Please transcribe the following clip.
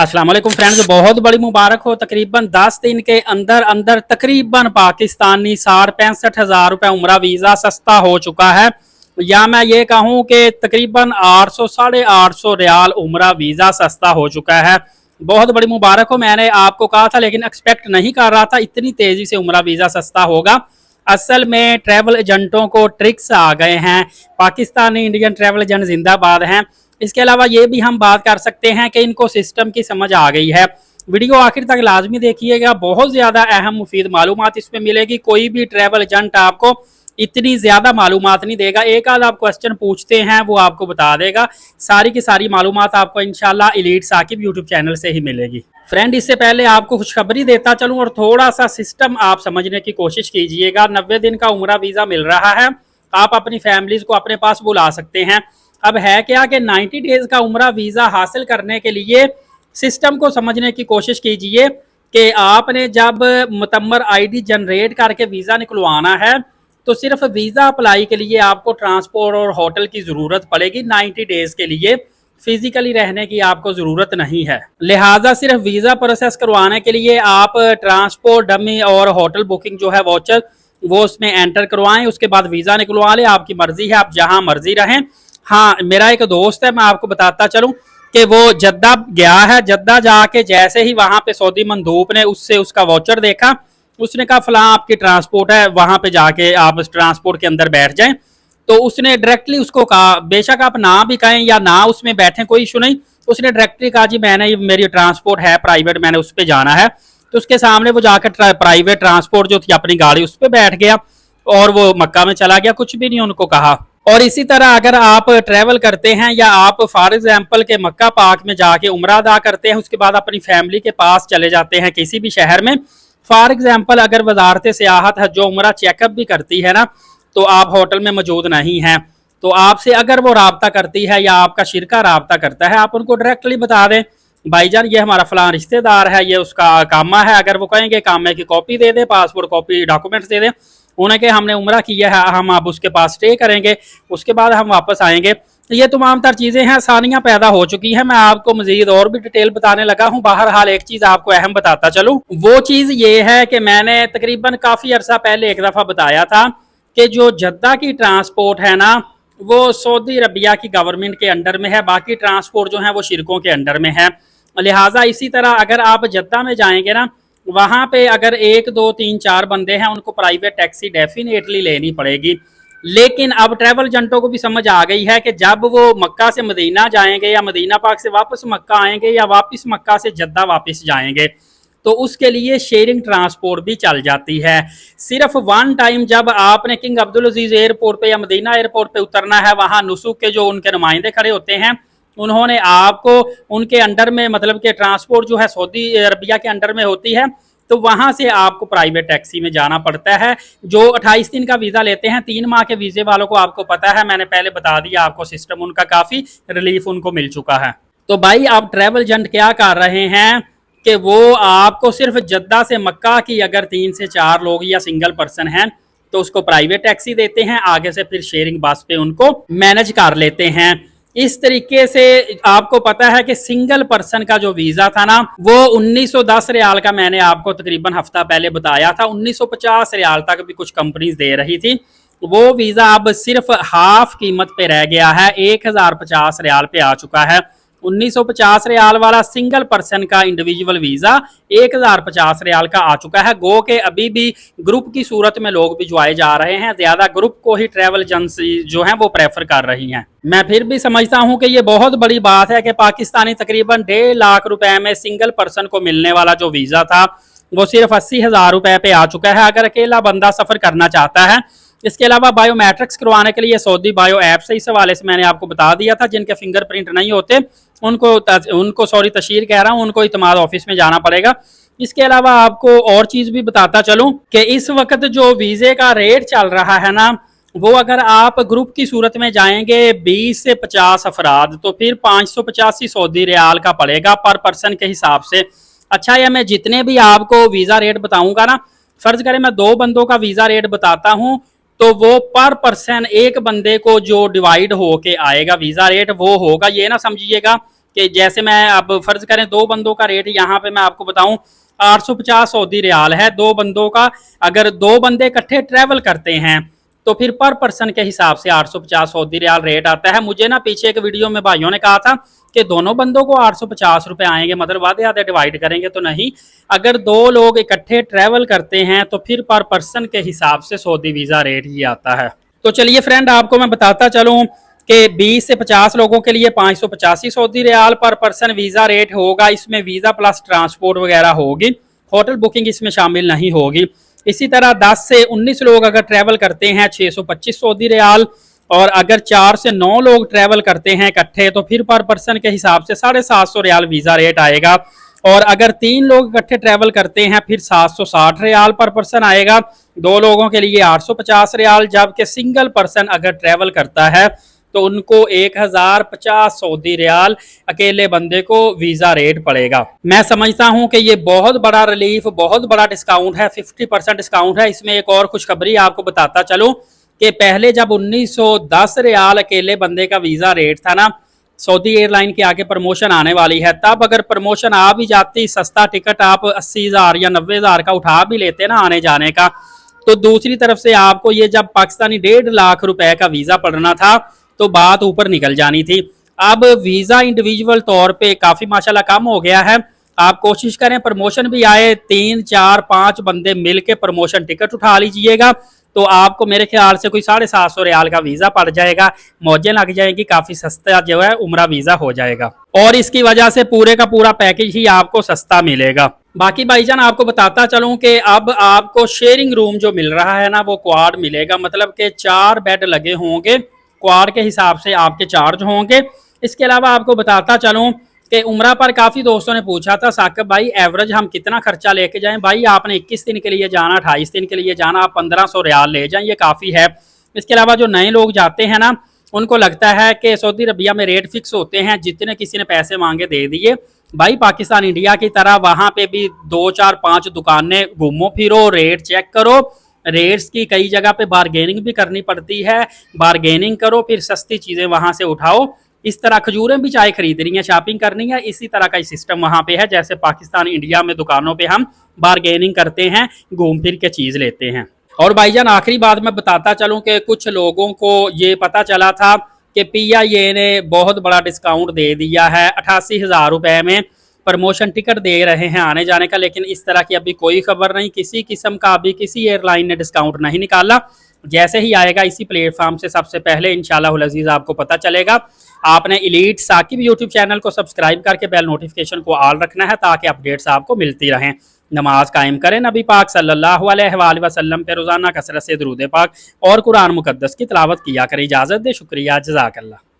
अस्सलाम वालेकुम फ्रेंड्स, बहुत बड़ी मुबारक हो। तकरीबन 10 दिन के अंदर अंदर तकरीबन पाकिस्तानी 65,000 रुपए उम्रा वीज़ा सस्ता हो चुका है। या मैं ये कहूँ कि तकरीबन 800 850 रियाल उम्रा वीज़ा सस्ता हो चुका है। बहुत बड़ी मुबारक हो। मैंने आपको कहा था लेकिन एक्सपेक्ट नहीं कर रहा था इतनी तेज़ी से उम्रा वीज़ा सस्ता होगा। असल में ट्रैवल एजेंटों को ट्रिक्स आ गए हैं। पाकिस्तानी इंडियन ट्रैवल एजेंट जिंदाबाद हैं। इसके अलावा ये भी हम बात कर सकते हैं कि इनको सिस्टम की समझ आ गई है। वीडियो आखिर तक लाजमी देखिएगा, बहुत ज़्यादा अहम मुफीद मालूमात इसमें मिलेगी। कोई भी ट्रैवल एजेंट आपको इतनी ज़्यादा मालूमात नहीं देगा। एक आध आप क्वेश्चन पूछते हैं वो आपको बता देगा। सारी की सारी मालूमात आपको इंशाल्लाह एलीट साकिब यूट्यूब चैनल से ही मिलेगी। फ्रेंड, इससे पहले आपको खुशखबरी देता चलूँ और थोड़ा सा सिस्टम आप समझने की कोशिश कीजिएगा। 90 दिन का उम्रा वीज़ा मिल रहा है। आप अपनी फैमिलीज़ को अपने पास बुला सकते हैं। अब है क्या कि 90 डेज का उम्रा वीज़ा हासिल करने के लिए सिस्टम को समझने की कोशिश कीजिए कि आपने जब मुतम्मर आईडी जनरेट करके वीज़ा निकलवाना है तो सिर्फ वीज़ा अप्लाई के लिए आपको ट्रांसपोर्ट और होटल की ज़रूरत पड़ेगी। 90 डेज के लिए फिजिकली रहने की आपको ज़रूरत नहीं है। लिहाजा सिर्फ वीज़ा प्रोसेस करवाने के लिए आप ट्रांसपोर्ट, डमी और होटल बुकिंग जो है वाउचर वो उसमें एंटर करवाएं। उसके बाद वीज़ा निकलवा लें। आपकी मर्जी है, आप जहाँ मर्जी रहें। हाँ, मेरा एक दोस्त है, मैं आपको बताता चलूं कि वो जद्दा गया है। जद्दा जाके जैसे ही वहां पे सऊदी मंदूब ने उससे उसका वाउचर देखा, उसने कहा फलां आपकी ट्रांसपोर्ट है, वहां पे जाके आप ट्रांसपोर्ट के अंदर बैठ जाएं। तो उसने डायरेक्टली उसको कहा, बेशक आप ना भी कहें या ना उसमें बैठें कोई इशू नहीं, उसने डायरेक्टली कहा जी मैंने मेरी ट्रांसपोर्ट है प्राइवेट, मैंने उस पर जाना है। तो उसके सामने वो जाकर प्राइवेट ट्रांसपोर्ट जो थी अपनी गाड़ी उस पर बैठ गया और वो मक्का में चला गया। कुछ भी नहीं उनको कहा। और इसी तरह अगर आप ट्रैवल करते हैं या आप फॉर एग्जाम्पल के मक्का पाक में जाके उम्रा अदा करते हैं, उसके बाद अपनी फैमिली के पास चले जाते हैं किसी भी शहर में, फॉर एग्जाम्पल अगर वजारत सियाहत है जो उम्रा चेकअप भी करती है ना, तो आप होटल में मौजूद नहीं हैं, तो आपसे अगर वो राब्ता करती है या आपका शिरका राब्ता करता है, आप उनको डायरेक्टली बता दें भाईजान ये हमारा फलां रिश्तेदार है, ये उसका कामा है। अगर वो कहेंगे कामे की कॉपी दे दे, पासपोर्ट कॉपी, डॉक्यूमेंट्स दे दें, उन्हें कि हमने उम्रा किया है, हम अब उसके पास स्टे करेंगे, उसके बाद हम वापस आएंगे। ये तमाम तर चीज़ें हैं, आसानियां पैदा हो चुकी हैं। मैं आपको मजीद और भी डिटेल बताने लगा हूं। बहरहाल एक चीज़ आपको अहम बताता चलूं, वो चीज़ ये है कि मैंने तकरीबन काफ़ी अरसा पहले एक दफ़ा बताया था कि जो जद्दा की ट्रांसपोर्ट है ना, वो सऊदी अरबिया की गवर्नमेंट के अंडर में है, बाकी ट्रांसपोर्ट जो है वो शिरकों के अंडर में है। लिहाजा इसी तरह अगर आप जद्दा में जाएंगे ना, वहाँ पे अगर 1 2 3 4 बंदे हैं, उनको प्राइवेट टैक्सी डेफिनेटली लेनी पड़ेगी। लेकिन अब ट्रैवल एजेंटों को भी समझ आ गई है कि जब वो मक्का से मदीना जाएंगे या मदीना पाक से वापस मक्का आएंगे या वापस मक्का से जद्दा वापस जाएंगे, तो उसके लिए शेयरिंग ट्रांसपोर्ट भी चल जाती है। सिर्फ वन टाइम जब आपने किंग अब्दुल अजीज एयरपोर्ट पे या मदीना एयरपोर्ट पे उतरना है, वहाँ नुसुक के जो उनके नुमाइंदे खड़े होते हैं, उन्होंने आपको उनके अंडर में, मतलब कि ट्रांसपोर्ट जो है सऊदी अरबिया के अंडर में होती है, तो वहां से आपको प्राइवेट टैक्सी में जाना पड़ता है। जो 28 दिन का वीज़ा लेते हैं, 3 माह के वीज़े वालों को आपको पता है, मैंने पहले बता दिया आपको सिस्टम उनका, काफ़ी रिलीफ उनको मिल चुका है। तो भाई आप ट्रैवल एजेंट क्या कर रहे हैं कि वो आपको सिर्फ जद्दा से मक्का की अगर 3 से 4 लोग या सिंगल पर्सन हैं तो उसको प्राइवेट टैक्सी देते हैं, आगे से फिर शेयरिंग बस पे उनको मैनेज कर लेते हैं। इस तरीके से आपको पता है कि सिंगल पर्सन का जो वीज़ा था ना, वो 1910 रियाल का मैंने आपको तकरीबन हफ्ता पहले बताया था। 1950 रियाल तक भी कुछ कंपनीज दे रही थी। वो वीज़ा अब सिर्फ हाफ कीमत पे रह गया है, 1050 रियाल पे आ चुका है। 1950 रियाल वाला सिंगल पर्सन का इंडिविजुअल वीज़ा 1050 रियाल का आ चुका है। गो के अभी भी ग्रुप की सूरत में लोग भी जो आए जा रहे हैं, ज़्यादा ग्रुप को ही ट्रैवल एजेंसी जो है वो प्रेफर कर रही हैं। मैं फिर भी समझता हूं कि ये बहुत बड़ी बात है कि पाकिस्तानी तकरीबन 1.5 लाख रुपए में सिंगल पर्सन को मिलने वाला जो वीज़ा था वो सिर्फ 80,000 रुपए पे आ चुका है, अगर अकेला बंदा सफ़र करना चाहता है। इसके अलावा बायोमेट्रिक्स करवाने के लिए सऊदी बायो ऐप से, इस हवाले से मैंने आपको बता दिया था, जिनके फिंगरप्रिंट नहीं होते उनको सॉरी तशहीर कह रहा हूँ, उनको इत्माद ऑफिस में जाना पड़ेगा। इसके अलावा आपको और चीज़ भी बताता चलूँ कि इस वक्त जो वीज़े का रेट चल रहा है ना, वो अगर आप ग्रुप की सूरत में जाएंगे 20 से 50 अफराद, तो फिर 585 सऊदी रियाल का पड़ेगा पर पर्सन के हिसाब से। अच्छा, या मैं जितने भी आपको वीज़ा रेट बताऊंगा ना, फ़र्ज़ करें मैं 2 बंदों का वीज़ा रेट बताता हूँ, तो वो पर पर्सन एक बंदे को जो डिवाइड हो के आएगा वीज़ा रेट वो होगा। ये ना समझिएगा कि जैसे मैं अब फर्ज करें 2 बंदों का रेट यहाँ पे मैं आपको बताऊं 850 सऊदी रियाल है 2 बंदों का। अगर 2 बंदे इकट्ठे ट्रेवल करते हैं तो फिर पर पर्सन के हिसाब से 850 सऊदी रियाल रेट आता है। मुझे ना पीछे एक वीडियो में भाइयों ने कहा था कि दोनों बंदों को 850 रुपए आएंगे, मतलब आधे आधे डिवाइड करेंगे, तो नहीं, अगर 2 लोग इकट्ठे ट्रेवल करते हैं तो फिर पर पर्सन के हिसाब से सऊदी वीजा रेट ही आता है। तो चलिए फ्रेंड, आपको मैं बताता चलूं कि 20 से 50 लोगों के लिए 585 सऊदी रियाल पर पर्सन वीजा रेट होगा। इसमें वीजा प्लस ट्रांसपोर्ट वगैरह होगी, होटल बुकिंग इसमें शामिल नहीं होगी। इसी तरह 10 से 19 लोग अगर ट्रैवल करते हैं 625 सऊदी रियाल, और अगर 4 से 9 लोग ट्रैवल करते हैं इकट्ठे तो फिर पर पर्सन के हिसाब से 750 रियाल वीजा रेट आएगा। और अगर 3 लोग इकट्ठे ट्रैवल करते हैं फिर 760 रियाल पर पर्सन आएगा। 2 लोगों के लिए 850 रियाल, जबकि सिंगल पर्सन अगर ट्रैवल करता है तो उनको 1050 सऊदी रियाल अकेले बंदे को वीजा रेट पड़ेगा। मैं समझता हूं कि ये बहुत बड़ा रिलीफ, बहुत बड़ा डिस्काउंट है, 50% डिस्काउंट है। इसमें एक और खुशखबरी आपको बताता चलूं कि पहले जब 1910 रियाल अकेले बंदे का वीजा रेट था ना, सऊदी एयरलाइन के आगे प्रमोशन आने वाली है, तब अगर प्रमोशन आ भी जाती, सस्ता टिकट आप 80,000 या 90,000 का उठा भी लेते ना आने जाने का, तो दूसरी तरफ से आपको ये जब पाकिस्तानी 1.5 लाख रुपए का वीजा पड़ना था तो बात ऊपर निकल जानी थी। अब वीजा इंडिविजुअल तौर पे काफी माशाल्लाह कम हो गया है। आप कोशिश करें प्रमोशन भी आए, 3, 4, 5 बंदे मिलके प्रमोशन टिकट उठा लीजिएगा तो आपको मेरे ख्याल से कोई 750 रियाल का वीजा पड़ जाएगा, मौजें लग जाएगी, काफी सस्ता जो है उम्रा वीजा हो जाएगा, और इसकी वजह से पूरे का पूरा पैकेज ही आपको सस्ता मिलेगा। बाकी भाईजान आपको बताता चलूं कि अब आपको शेयरिंग रूम जो मिल रहा है ना वो क्वाड मिलेगा, मतलब कि 4 बेड लगे होंगे, क्वाड के हिसाब से आपके चार्ज होंगे। इसके अलावा आपको बताता चलूं कि उम्रा पर काफ़ी दोस्तों ने पूछा था साकिब भाई एवरेज हम कितना खर्चा लेके जाएं। भाई आपने 21 दिन के लिए जाना, 28 दिन के लिए जाना, आप 1500 रियाल ले जाएं, ये काफ़ी है। इसके अलावा जो नए लोग जाते हैं ना उनको लगता है कि सऊदी अरबिया में रेट फिक्स होते हैं, जितने किसी ने पैसे मांगे दे दिए। भाई पाकिस्तान इंडिया की तरह वहाँ पे भी 2, 4, 5 दुकानें घूमो फिरो, रेट चेक करो, रेट्स की कई जगह पे बारगेनिंग भी करनी पड़ती है, बारगेनिंग करो फिर सस्ती चीज़ें वहाँ से उठाओ। इस तरह खजूरें भी चाहे खरीदनी है, शॉपिंग करनी है, इसी तरह का सिस्टम वहाँ पे है जैसे पाकिस्तान इंडिया में दुकानों पे हम बारगेनिंग करते हैं, घूम फिर के चीज़ लेते हैं। और भाईजान आखिरी बात मैं बताता चलूँ कि कुछ लोगों को ये पता चला था कि PIA ने बहुत बड़ा डिस्काउंट दे दिया है, 88,000 रुपये में प्रमोशन टिकट दे रहे हैं आने जाने का, लेकिन इस तरह की अभी कोई खबर नहीं, किसी किस्म का अभी किसी एयरलाइन ने डिस्काउंट नहीं निकाला। जैसे ही आएगा इसी प्लेटफॉर्म से सबसे पहले इंशाअल्लाह अज़ीज़ आपको पता चलेगा। आपने एलीट साकिब यूट्यूब चैनल को सब्सक्राइब करके बेल नोटिफिकेशन को ऑल रखना है ताकि अपडेट्स आपको मिलती रहें। नमाज कायम करें, नबी पाक सल्लल्लाहु अलैहि वसल्लम पे रोज़ाना कसरत से दुरूद पाक और कुरान मुकद्दस की तिलावत किया करें। इजाज़त दे, शुक्रिया, जज़ाकल्लाह।